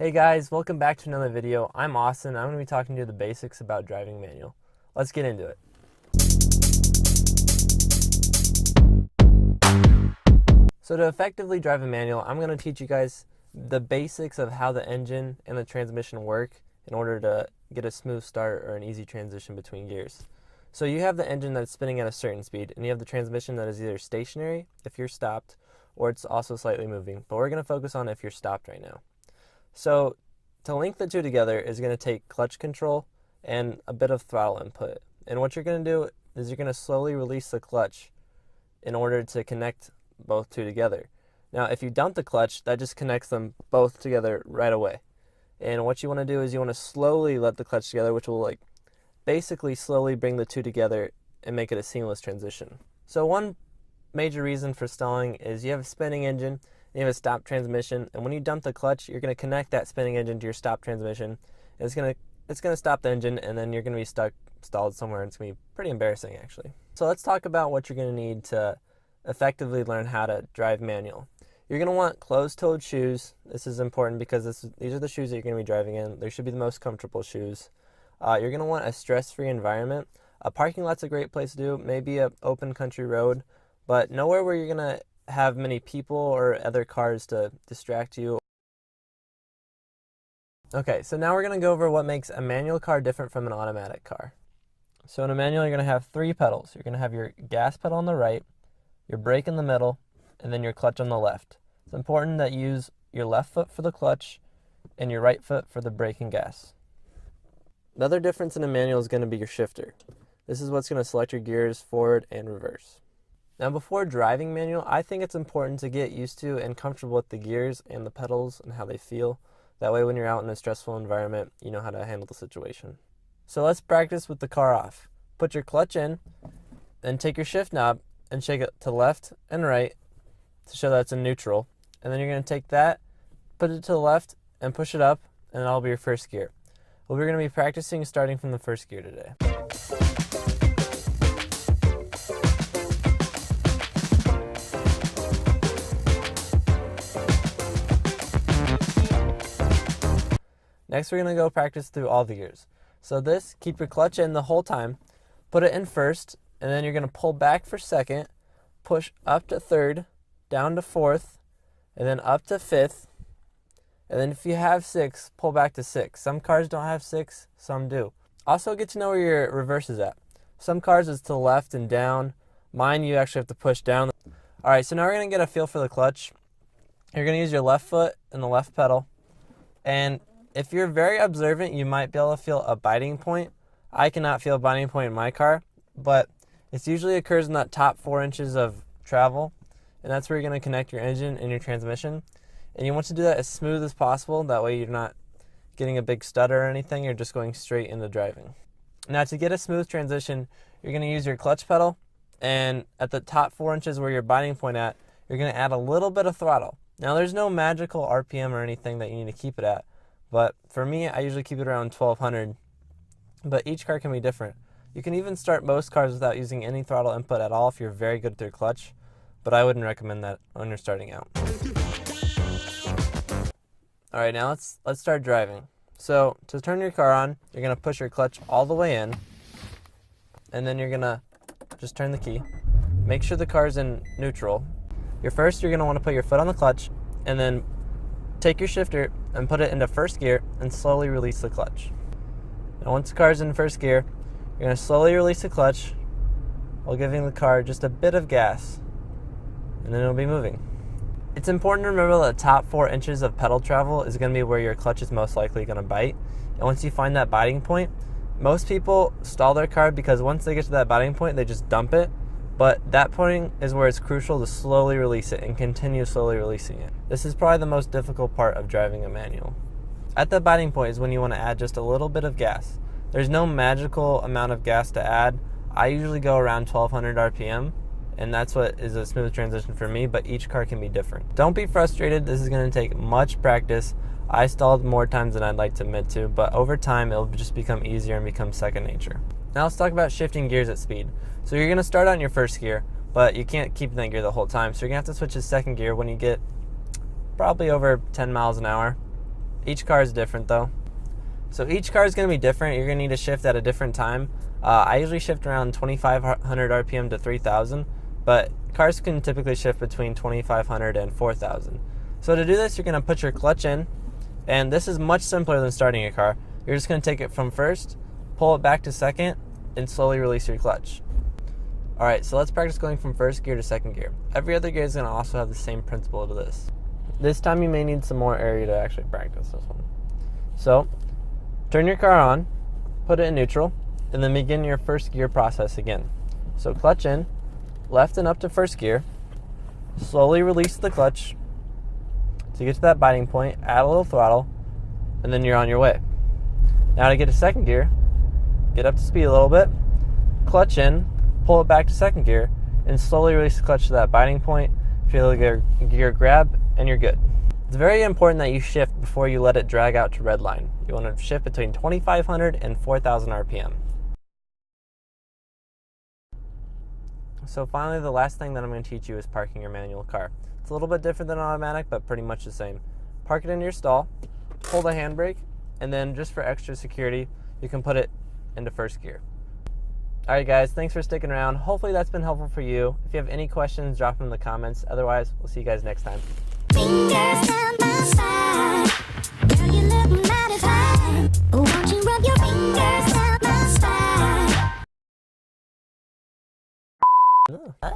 Hey guys, welcome back to another video. I'm Austin. I'm going to be talking to you the basics about driving manual. Let's get into it. So to effectively drive a manual, I'm going to teach you guys the basics of how the engine and the transmission work in order to get a smooth start or an easy transition between gears. So you have the engine that's spinning at a certain speed, and you have the transmission that is either stationary if you're stopped, or it's also slightly moving. But we're going to focus on if you're stopped right now. So to link the two together is going to take clutch control and a bit of throttle input. And what you're going to do is you're going to slowly release the clutch in order to connect both two together. Now, if you dump the clutch, that just connects them both together right away. And what you want to do is you want to slowly let the clutch together, which will basically slowly bring the two together and make it a seamless transition. So one major reason for stalling is you have a spinning engine, you have a stop transmission, and when you dump the clutch, you're going to connect that spinning engine to your stop transmission. And it's going to stop the engine, and then you're going to be stalled somewhere, and it's going to be pretty embarrassing, actually. So let's talk about what you're going to need to effectively learn how to drive manual. You're going to want closed-toed shoes. This is important because these are the shoes that you're going to be driving in. They should be the most comfortable shoes. You're going to want a stress-free environment. A parking lot's a great place to do, maybe an open country road, but nowhere where you're going to have many people or other cars to distract you. Okay, so now we're going to go over what makes a manual car different from an automatic car. So in a manual, you're going to have three pedals. You're going to have your gas pedal on the right, your brake in the middle, and then your clutch on the left. It's important that you use your left foot for the clutch and your right foot for the brake and gas. The other difference in a manual is going to be your shifter. This is what's going to select your gears forward and reverse. Now, before driving manual, I think it's important to get used to and comfortable with the gears and the pedals and how they feel. That way, when you're out in a stressful environment, you know how to handle the situation. So let's practice with the car off. Put your clutch in, then take your shift knob and shake it to left and right to show that it's in neutral. And then you're going to take that, put it to the left, and push it up, and that'll be your first gear. Well, we're going to be practicing starting from the first gear today. Next, we're going to go practice through all the gears. So this, keep your clutch in the whole time, put it in first, and then you're going to pull back for second, push up to third, down to fourth, and then up to fifth, and then if you have six, pull back to six. Some cars don't have six, some do. Also, get to know where your reverse is at. Some cars is to the left and down. Mine, you actually have to push down. All right, so now we're going to get a feel for the clutch. You're going to use your left foot and the left pedal, and if you're very observant, you might be able to feel a biting point. I cannot feel a biting point in my car, but it usually occurs in that top 4 inches of travel, and that's where you're going to connect your engine and your transmission. And you want to do that as smooth as possible. That way you're not getting a big stutter or anything. You're just going straight into driving. Now, to get a smooth transition, you're going to use your clutch pedal, and at the top 4 inches where your biting point at, you're going to add a little bit of throttle. Now, there's no magical RPM or anything that you need to keep it at. But for me, I usually keep it around 1200, but each car can be different. You can even start most cars without using any throttle input at all if you're very good with your clutch, but I wouldn't recommend that when you're starting out. All right, now let's start driving. So to turn your car on, you're going to push your clutch all the way in, and then you're going to just turn the key. Make sure the car's in neutral. You're going to want to put your foot on the clutch, and then take your shifter and put it into first gear and slowly release the clutch. Now once the car's in first gear, you're going to slowly release the clutch while giving the car just a bit of gas, and then it'll be moving. It's important to remember that the top 4 inches of pedal travel is going to be where your clutch is most likely going to bite. And once you find that biting point, most people stall their car because once they get to that biting point, they just dump it. But that point is where it's crucial to slowly release it and continue slowly releasing it. This is probably the most difficult part of driving a manual. At the biting point is when you want to add just a little bit of gas. There's no magical amount of gas to add. I usually go around 1200 RPM, and that's what is a smooth transition for me, but each car can be different. Don't be frustrated. This is going to take much practice. I stalled more times than I'd like to admit to, but over time it'll just become easier and become second nature. Now let's talk about shifting gears at speed. So you're going to start on your first gear, but you can't keep in that gear the whole time. So you're going to have to switch to second gear when you get probably over 10 miles an hour. Each car is different though. So each car is going to be different. You're going to need to shift at a different time. I usually shift around 2,500 RPM to 3,000, but cars can typically shift between 2,500 and 4,000. So to do this, you're going to put your clutch in, and this is much simpler than starting a car. You're just going to take it from first, pull it back to second, and slowly release your clutch. Alright, so let's practice going from first gear to second gear. Every other gear is going to also have the same principle to this. This time you may need some more area to actually practice this one. So, turn your car on, put it in neutral, and then begin your first gear process again. So clutch in, left and up to first gear, slowly release the clutch to get to that biting point, add a little throttle, and then you're on your way. Now to get to second gear, get up to speed a little bit, clutch in, pull it back to second gear, and slowly release the clutch to that biting point, feel the gear grab, and you're good. It's very important that you shift before you let it drag out to red line. You want to shift between 2,500 and 4,000 RPM. So finally, the last thing that I'm going to teach you is parking your manual car. It's a little bit different than automatic, but pretty much the same. Park it into your stall, pull the handbrake, and then just for extra security, you can put it into first gear. Alright guys, thanks for sticking around. Hopefully that's been helpful for you. If you have any questions, drop them in the comments. Otherwise, we'll see you guys next time. Fingers down my side. Girl, you look mighty fine. Won't you rub your fingers down my spine? Ah.